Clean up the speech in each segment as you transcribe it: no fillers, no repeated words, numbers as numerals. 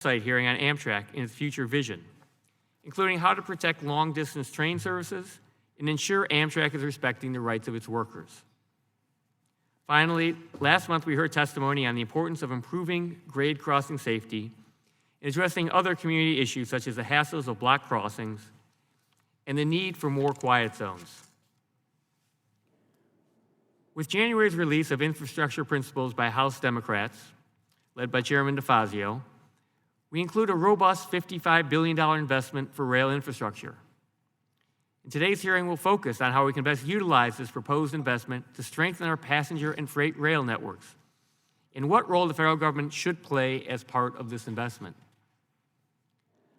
oversight hearing on Amtrak and its future vision, including how to protect long-distance train services and ensure Amtrak is respecting the rights of its workers. Finally, last month we heard testimony on the importance of improving grade crossing safety and addressing other community issues such as the hassles of block crossings and the need for more quiet zones. With January's release of infrastructure principles by House Democrats, led by Chairman DeFazio, we include a robust $55 billion investment for rail infrastructure. And today's hearing will focus on how we can best utilize this proposed investment to strengthen our passenger and freight rail networks, and what role the federal government should play as part of this investment.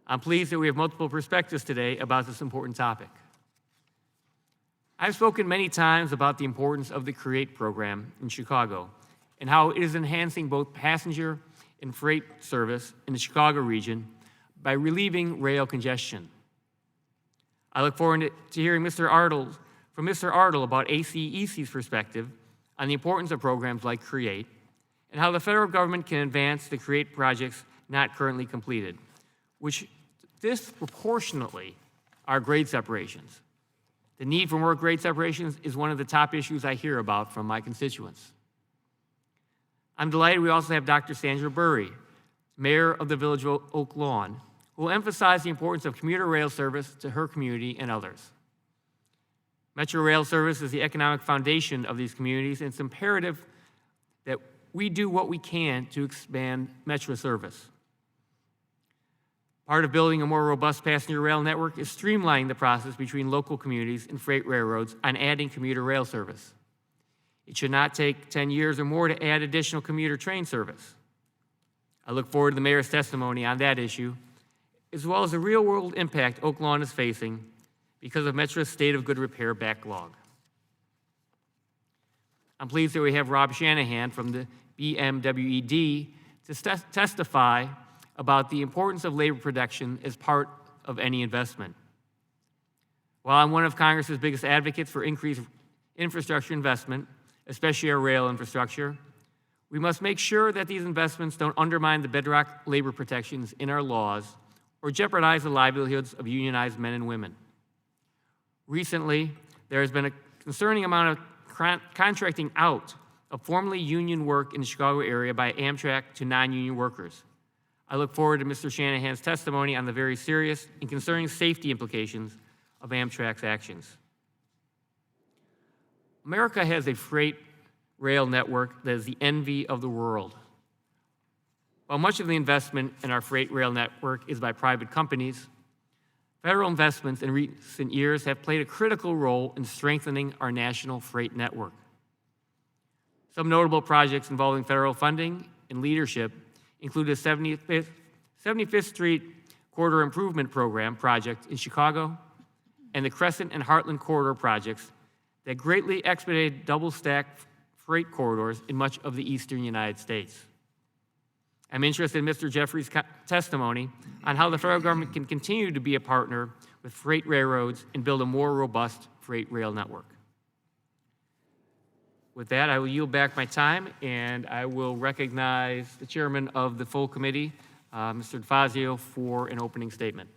I'm pleased that we have multiple perspectives today about this important topic. I've spoken many times about the importance of the CREATE program in Chicago and how it is enhancing both passenger and freight service in the Chicago region by relieving rail congestion. I look forward to hearing from Mr. Ardle about ACEC's perspective on the importance of programs like CREATE and how the federal government can advance the CREATE projects not currently completed, which disproportionately are grade separations. The need for more grade separations is one of the top issues I hear about from my constituents. I'm delighted we also have Dr. Sandra Burry, Mayor of the Village of Oak Lawn, who will emphasize the importance of commuter rail service to her community and others. Metro rail service is the economic foundation of these communities, and it's imperative that we do what we can to expand Metro service. Part of building a more robust passenger rail network is streamlining the process between local communities and freight railroads on adding commuter rail service. It should not take 10 years or more to add additional commuter train service. I look forward to the mayor's testimony on that issue, as well as the real-world impact Oak Lawn is facing because of Metro's state of good repair backlog. I'm pleased that we have Rob Shanahan from the BMWED to testify about the importance of labor protection as part of any investment. While I'm one of Congress's biggest advocates for increased infrastructure investment, especially our rail infrastructure, we must make sure that these investments don't undermine the bedrock labor protections in our laws or jeopardize the livelihoods of unionized men and women. Recently, there has been a concerning amount of contracting out of formerly union work in the Chicago area by Amtrak to non-union workers. I look forward to Mr. Shanahan's testimony on the very serious and concerning safety implications of Amtrak's actions. America has a freight rail network that is the envy of the world. While much of the investment in our freight rail network is by private companies, federal investments in recent years have played a critical role in strengthening our national freight network. Some notable projects involving federal funding and leadership include the 75th Street Corridor Improvement Program project in Chicago and the Crescent and Heartland Corridor projects that greatly expedited double-stack freight corridors in much of the eastern United States. I'm interested in Mr. Jeffries' testimony on how the federal government can continue to be a partner with freight railroads and build a more robust freight rail network. With that, I will yield back my time, and I will recognize the chairman of the full committee, Mr. DeFazio, for an opening statement.